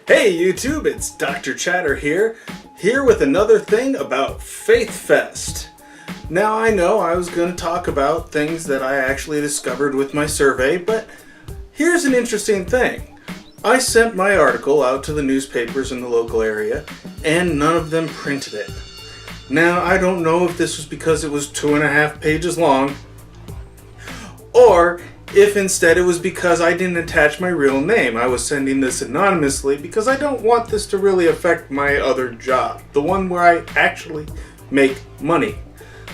Hey YouTube, it's Dr. Chatter here with another thing about Faithfest. Now I know I was going to talk about things that I actually discovered with my survey, but here's an interesting thing. I sent my article out to the newspapers in the local area, and none of them printed it. Now I don't know if this was because it was 2.5 pages long, or if instead it was because I didn't attach my real name. I was sending this anonymously because I don't want this to really affect my other job, the one where I actually make money.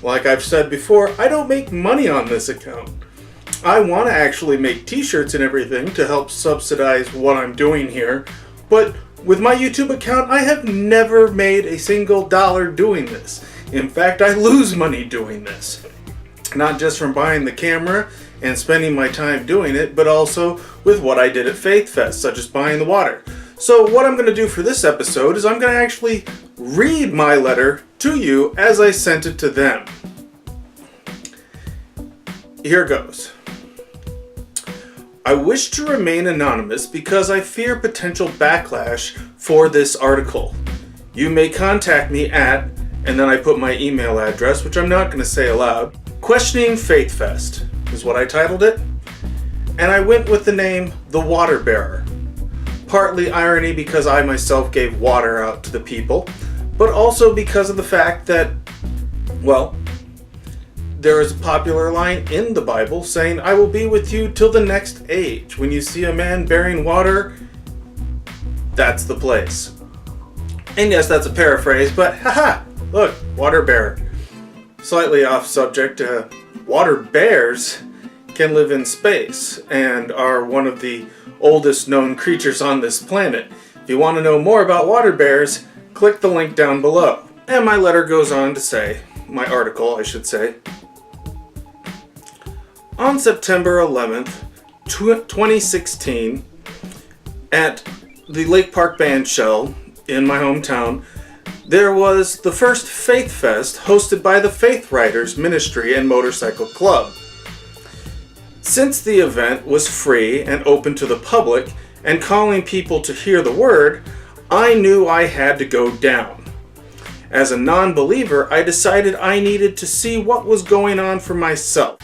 Like I've said before, I don't make money on this account. I want to actually make t-shirts and everything to help subsidize what I'm doing here, but with my YouTube account, I have never made a single dollar doing this. In fact, I lose money doing this. Not just from buying the camera and spending my time doing it, but also with what I did at Faithfest, such as buying the water. So what I'm going to do for this episode is I'm going to actually read my letter to you as I sent it to them. Here goes. I wish to remain anonymous because I fear potential backlash for this article. You may contact me at, and then I put my email address, which I'm not going to say aloud, Questioning Faithfest is what I titled it, and I went with the name The Water Bearer. Partly irony because I myself gave water out to the people, but also because of the fact that, well, there is a popular line in the Bible saying, I will be with you till the next age. When you see a man bearing water, that's the place. And yes, that's a paraphrase, but haha, look, water bearer. Slightly off subject, water bears can live in space and are one of the oldest known creatures on this planet. If you want to know more about water bears, click the link down below. And my letter goes on to say, my article I should say, on September 11th, 2016, at the Lake Park Band Shell in my hometown, there was the first Faithfest hosted by the Faith Riders Ministry and Motorcycle Club. Since the event was free and open to the public and calling people to hear the word, I knew I had to go down. As a non-believer, I decided I needed to see what was going on for myself.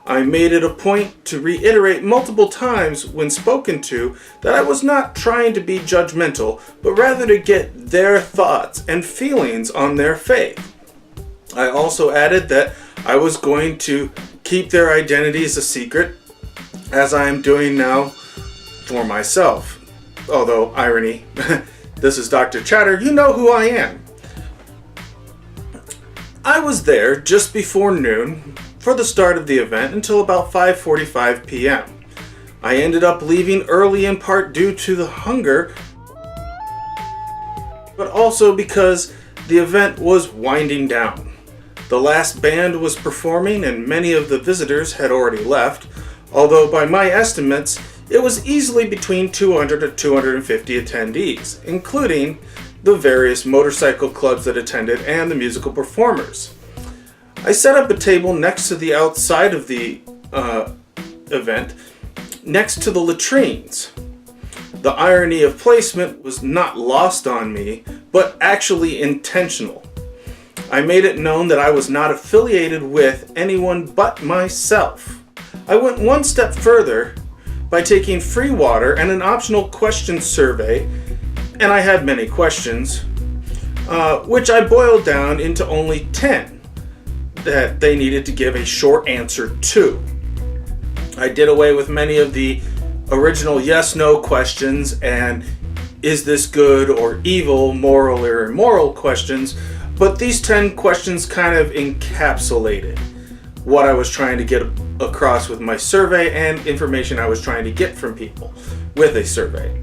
I made it a point to reiterate multiple times when spoken to that I was not trying to be judgmental, but rather to get their thoughts and feelings on their faith. I also added that I was going to keep their identities a secret, as I am doing now for myself. Although, irony, this is Dr. Chatter, you know who I am. I was there just before noon for the start of the event until about 5:45 p.m. I ended up leaving early in part due to the hunger, but also because the event was winding down. The last band was performing and many of the visitors had already left, although by my estimates it was easily between 200 to 250 attendees, including the various motorcycle clubs that attended and the musical performers. I set up a table next to the outside of the event, next to the latrines. The irony of placement was not lost on me, but actually intentional. I made it known that I was not affiliated with anyone but myself. I went one step further by taking free water and an optional question survey, and I had many questions, which I boiled down into only 10. That they needed to give a short answer to. I did away with many of the original yes-no questions and is this good or evil, moral or immoral questions, but these 10 questions kind of encapsulated what I was trying to get across with my survey and information I was trying to get from people with a survey.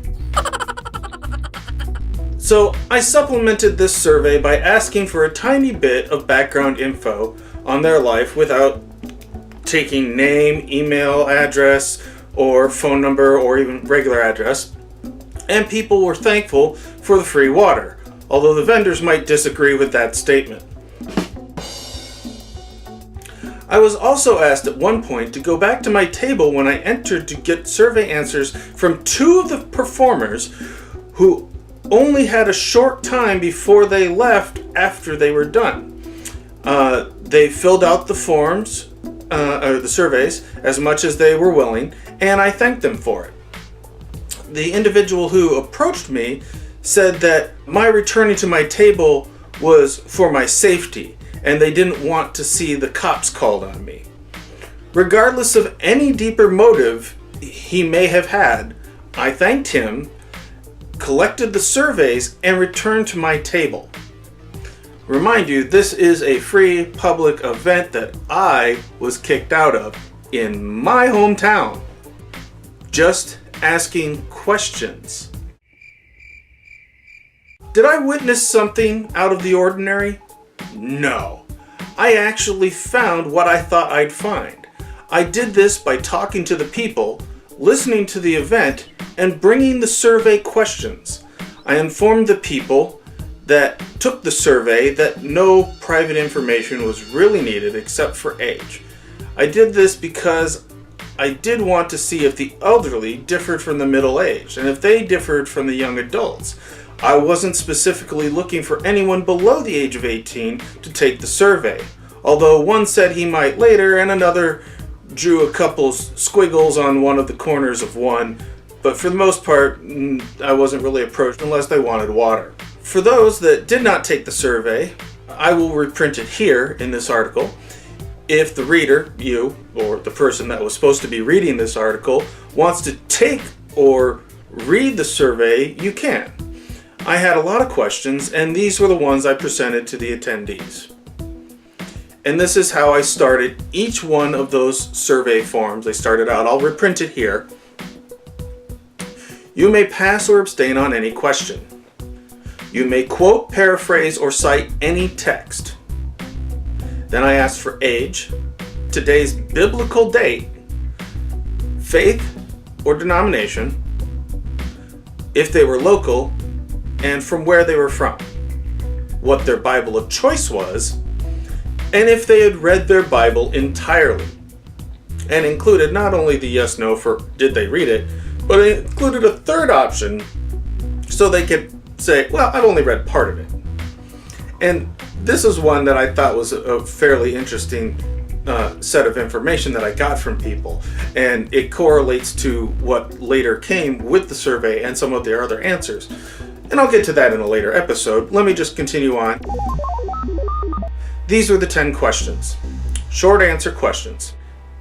So I supplemented this survey by asking for a tiny bit of background info on their life without taking name, email address, or phone number, or even regular address. and people were thankful for the free water, although the vendors might disagree with that statement. I was also asked at one point to go back to my table when I entered to get survey answers from two of the performers who only had a short time before they left after they were done. They filled out the forms, or the surveys, as much as they were willing, and I thanked them for it. The individual who approached me said that my returning to my table was for my safety, and they didn't want to see the cops called on me. Regardless of any deeper motive he may have had, I thanked him, collected the surveys, and returned to my table. Remind you, this is a free public event that I was kicked out of in my hometown. Just asking questions. Did I witness something out of the ordinary? No. I actually found what I thought I'd find. I did this by talking to the people, listening to the event, and bringing the survey questions. I informed the people that took the survey that no private information was really needed except for age. I did this because I did want to see if the elderly differed from the middle-aged, and if they differed from the young adults. I wasn't specifically looking for anyone below the age of 18 to take the survey, although one said he might later, and another drew a couple squiggles on one of the corners of one, but for the most part, I wasn't really approached unless they wanted water. For those that did not take the survey, I will reprint it here in this article. If the reader, you, or the person that was supposed to be reading this article, wants to take or read the survey, you can. I had a lot of questions, and these were the ones I presented to the attendees. And this is how I started each one of those survey forms. I started out, I'll reprint it here. You may pass or abstain on any question. You may quote, paraphrase, or cite any text. Then I asked for age, today's biblical date, faith or denomination, if they were local, and from where they were from, what their Bible of choice was, and if they had read their Bible entirely. And included not only the yes/no for did they read it, but it included a third option so they could say, well, I've only read part of it. And this is one that I thought was a fairly interesting set of information that I got from people, and it correlates to what later came with the survey and some of their other answers. And I'll get to that in a later episode. Let me just continue on. These are the 10 questions. Short answer questions.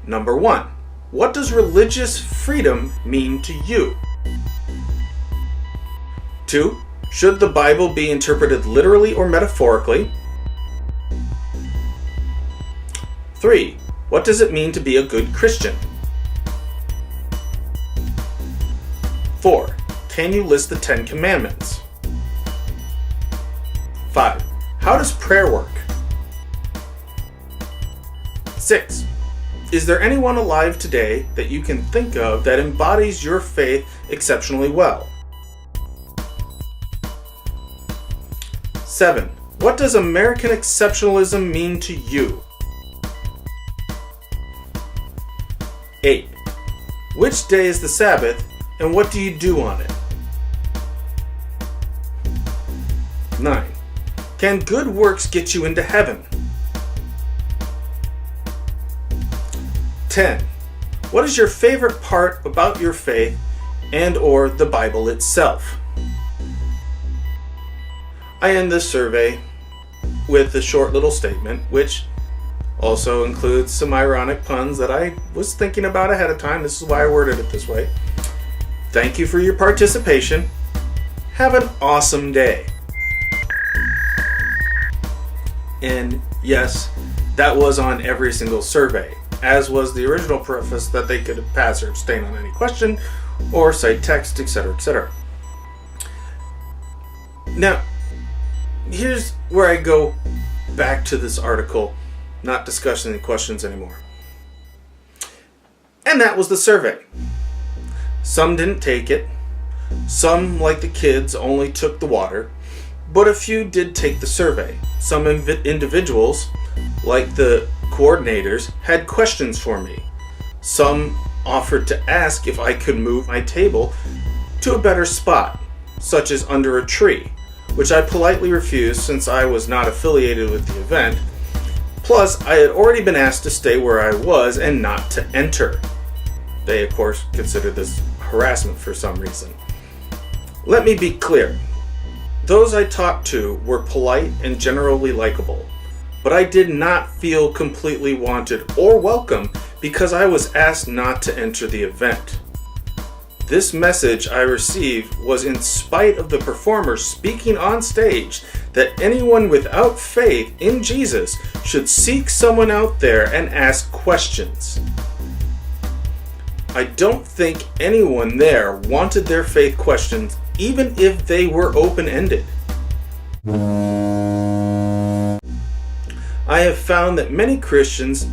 Number 1. What does religious freedom mean to you? 2. Should the Bible be interpreted literally or metaphorically? 3. What does it mean to be a good Christian? 4. Can you list the 10 commandments? 5. How does prayer work? 6. Is there anyone alive today that you can think of that embodies your faith exceptionally well? 7. What does American exceptionalism mean to you? 8. Which day is the Sabbath and what do you do on it? 9. Can good works get you into heaven? 10. What is your favorite part about your faith and or the Bible itself? I end this survey with a short little statement, which also includes some ironic puns that I was thinking about ahead of time. This is why I worded it this way. Thank you for your participation. Have an awesome day. And yes, that was on every single survey, as was the original preface that they could pass or abstain on any question or cite text, etc., etc. Now, here's where I go back to this article, not discussing the questions anymore. And that was the survey. Some didn't take it. Some, like the kids, only took the water, but a few did take the survey. Some individuals, like the coordinators, had questions for me. Some offered to ask if I could move my table to a better spot, such as under a tree, which I politely refused since I was not affiliated with the event. Plus, I had already been asked to stay where I was and not to enter. They, of course, considered this harassment for some reason. Let me be clear. Those I talked to were polite and generally likable, but I did not feel completely wanted or welcome because I was asked not to enter the event. This message I received was in spite of the performer speaking on stage that anyone without faith in Jesus should seek someone out there and ask questions. I don't think anyone there wanted their faith questions, even if they were open-ended. I have found that many Christians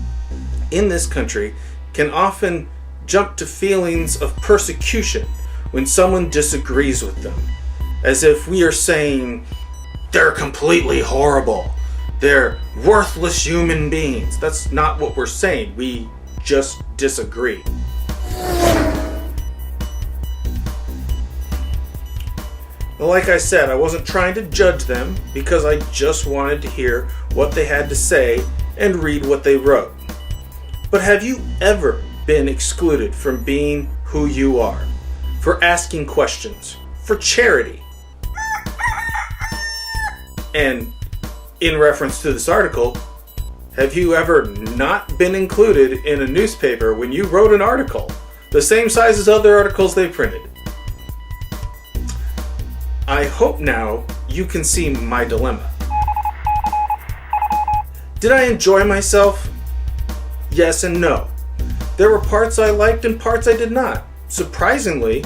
in this country can often jump to feelings of persecution when someone disagrees with them, as if we are saying they're completely horrible, they're worthless human beings. That's not what we're saying. We just disagree. Like I said, I wasn't trying to judge them because I just wanted to hear what they had to say and read what they wrote. But have you ever been excluded from being who you are, for asking questions, for charity? And in reference to this article, have you ever not been included in a newspaper when you wrote an article, the same size as other articles they printed? I hope now you can see my dilemma. Did I enjoy myself? Yes and no. There were parts I liked and parts I did not. Surprisingly,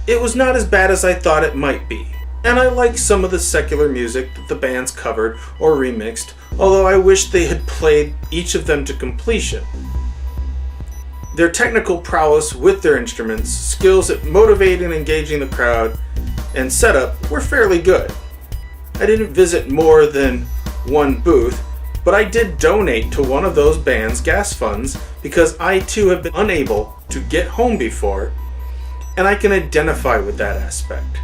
it was not as bad as I thought it might be. And I liked some of the secular music that the bands covered or remixed, although I wish they had played each of them to completion. Their technical prowess with their instruments, skills at motivating and engaging the crowd, and setup were fairly good. I didn't visit more than one booth, but I did donate to one of those bands' gas funds because I too have been unable to get home before, and I can identify with that aspect.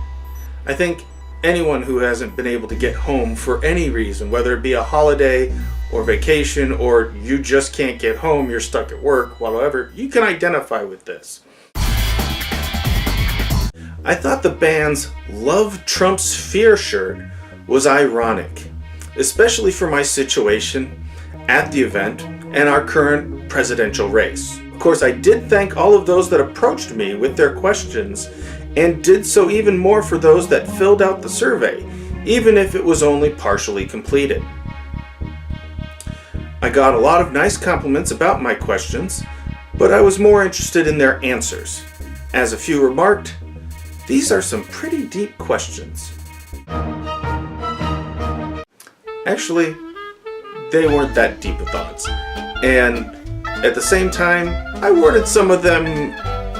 I think anyone who hasn't been able to get home for any reason, whether it be a holiday or vacation or you just can't get home, you're stuck at work, whatever, you can identify with this. I thought the band's Love Trumps Fear shirt was ironic, especially for my situation at the event and our current presidential race. Of course, I did thank all of those that approached me with their questions and did so even more for those that filled out the survey, even if it was only partially completed. I got a lot of nice compliments about my questions, but I was more interested in their answers. As a few remarked, these are some pretty deep questions. Actually, they weren't that deep of thoughts. And at the same time, I worded some of them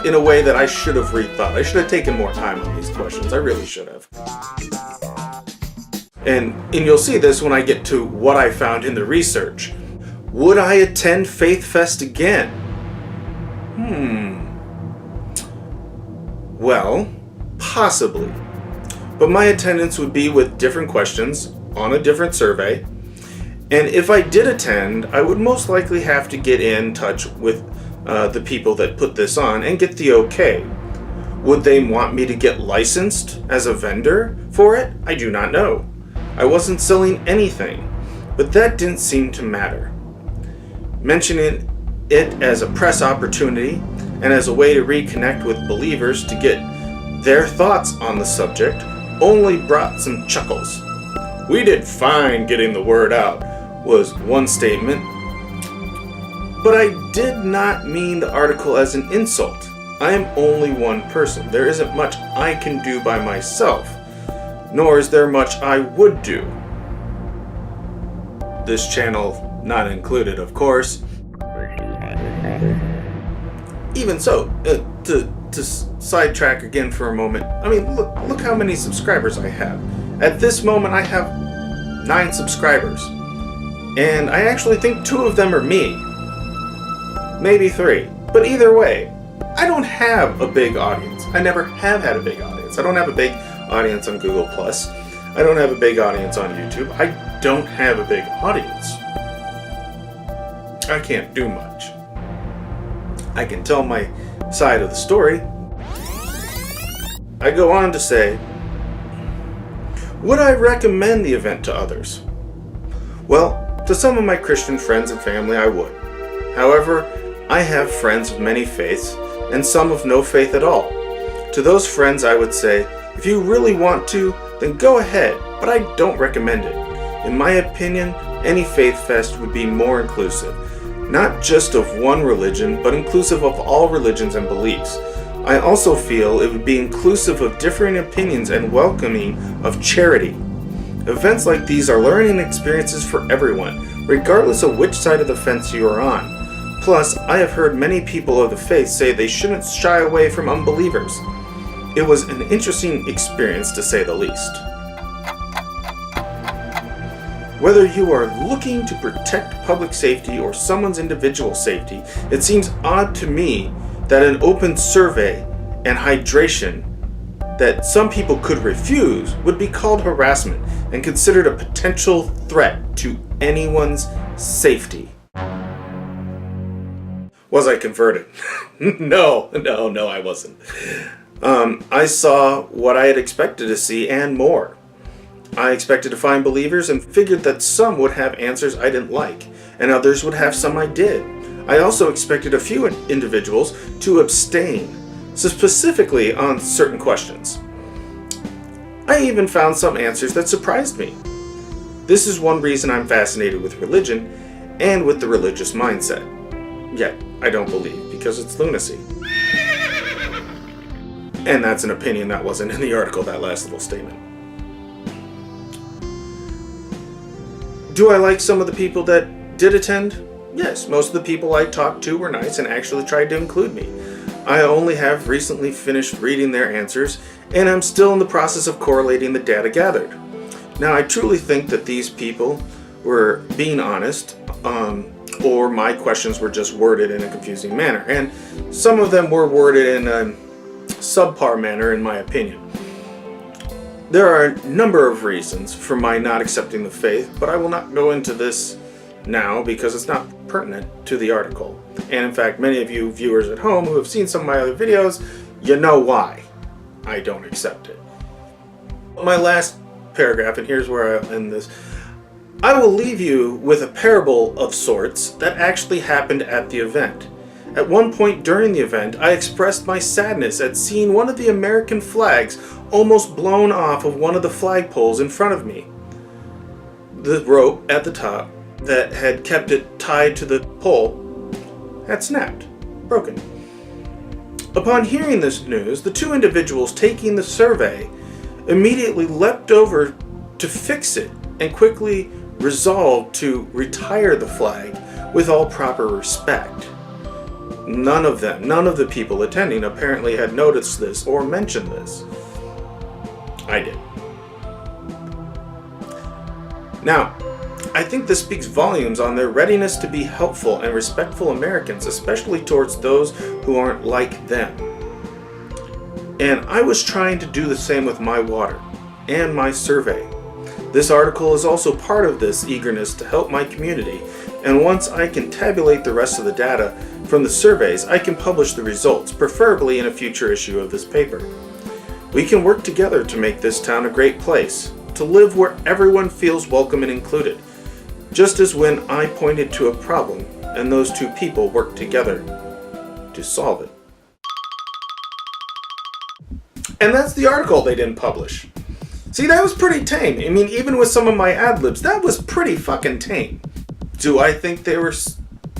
in a way that I should have rethought. I should have taken more time on these questions. I really should have. And you'll see this when I get to what I found in the research. Would I attend Faithfest again? Well, possibly. But my attendance would be with different questions on a different survey. And if I did attend, I would most likely have to get in touch with the people that put this on and get the okay. Would they want me to get licensed as a vendor for it? I do not know. I wasn't selling anything, but that didn't seem to matter. Mentioning it as a press opportunity and as a way to reconnect with believers to get their thoughts on the subject only brought some chuckles. "We did fine getting the word out," was one statement. But I did not mean the article as an insult. I am only one person. There isn't much I can do by myself, nor is there much I would do. This channel not included, of course. even so, to sidetrack again for a moment, I mean, look how many subscribers I have. At this moment, I have 9 subscribers. And I actually think 2 of them are me. Maybe 3. But either way, I don't have a big audience. I never have had a big audience. I don't have a big audience on Google+. I don't have a big audience on YouTube. I don't have a big audience. I can't do much. I can tell my side of the story. I go on to say, would I recommend the event to others? Well, to some of my Christian friends and family, I would. However, I have friends of many faiths and some of no faith at all. To those friends, I would say, if you really want to, then go ahead, but I don't recommend it. In my opinion, any Faithfest would be more inclusive, not just of one religion, but inclusive of all religions and beliefs. I also feel it would be inclusive of differing opinions and welcoming of charity. Events like these are learning experiences for everyone, regardless of which side of the fence you are on. Plus, I have heard many people of the faith say they shouldn't shy away from unbelievers. It was an interesting experience, to say the least. Whether you are looking to protect public safety or someone's individual safety, it seems odd to me that an open survey and hydration that some people could refuse would be called harassment and considered a potential threat to anyone's safety. Was I converted? No, I wasn't. I saw what I had expected to see and more. I expected to find believers and figured that some would have answers I didn't like, and others would have some I did. I also expected a few individuals to abstain, specifically on certain questions. I even found some answers that surprised me. This is one reason I'm fascinated with religion and with the religious mindset. Yet, I don't believe, because it's lunacy. And that's an opinion that wasn't in the article, that last little statement. Do I like some of the people that did attend? Yes, most of the people I talked to were nice and actually tried to include me. I only have recently finished reading their answers, and I'm still in the process of correlating the data gathered. Now, I truly think that these people were being honest, or my questions were just worded in a confusing manner, and some of them were worded in a subpar manner, in my opinion. There are a number of reasons for my not accepting the faith, but I will not go into this now because it's not pertinent to the article. And in fact, many of you viewers at home who have seen some of my other videos, you know why I don't accept it. My last paragraph, and here's where I'll end this. I will leave you with a parable of sorts that actually happened at the event. At one point during the event, I expressed my sadness at seeing one of the American flags almost blown off of one of the flagpoles in front of me. The rope at the top that had kept it tied to the pole had snapped, broken. Upon hearing this news, the 2 individuals taking the survey immediately leapt over to fix it and quickly resolved to retire the flag with all proper respect. None of the people attending apparently had noticed this or mentioned this. I did. Now, I think this speaks volumes on their readiness to be helpful and respectful Americans, especially towards those who aren't like them. And I was trying to do the same with my water and my survey. This article is also part of this eagerness to help my community, and once I can tabulate the rest of the data from the surveys, I can publish the results, preferably in a future issue of this paper. We can work together to make this town a great place, to live where everyone feels welcome and included, just as when I pointed to a problem and those 2 people worked together to solve it. And that's the article they didn't publish. See, that was pretty tame. I mean, even with some of my ad-libs, that was pretty fucking tame. Do I think they were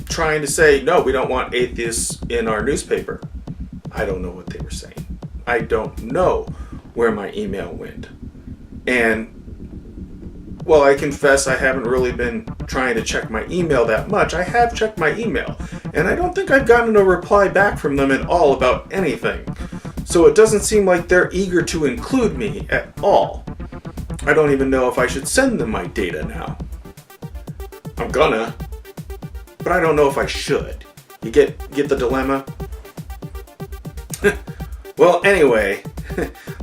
trying to say, no, we don't want atheists in our newspaper? I don't know what they were saying. I don't know where my email went. And, well, I confess I haven't really been trying to check my email that much. I have checked my email, and I don't think I've gotten a reply back from them at all about anything. So it doesn't seem like they're eager to include me at all. I don't even know if I should send them my data now. I'm gonna, but I don't know if I should. You get the dilemma? Well, anyway,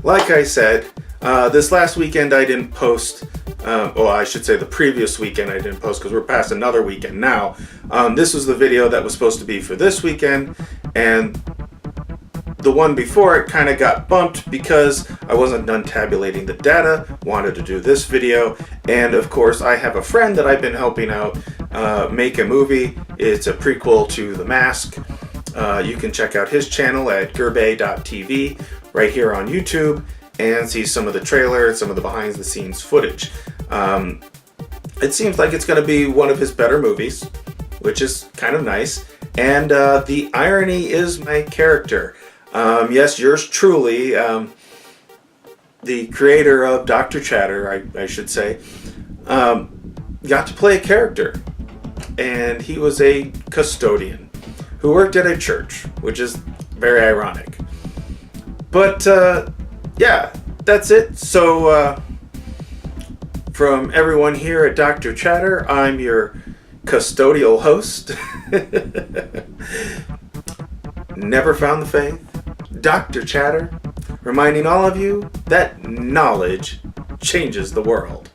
like I said, this last weekend I didn't post. Well, I should say the previous weekend I didn't post because we're past another weekend now. This was the video that was supposed to be for this weekend, and the one before it kind of got bumped because I wasn't done tabulating the data, wanted to do this video, and of course I have a friend that I've been helping out make a movie. It's a prequel to The Mask. You can check out his channel at gerbet.tv right here on YouTube and see some of the trailer and some of the behind the scenes footage. It seems like it's going to be one of his better movies, which is kind of nice, and the irony is my character. Yes, yours truly, the creator of Dr. Chatter, I should say, got to play a character, and he was a custodian who worked at a church, which is very ironic. But yeah, that's it. So from everyone here at Dr. Chatter, I'm your custodial host. Never found the faith, Dr. Chatter, reminding all of you that knowledge changes the world.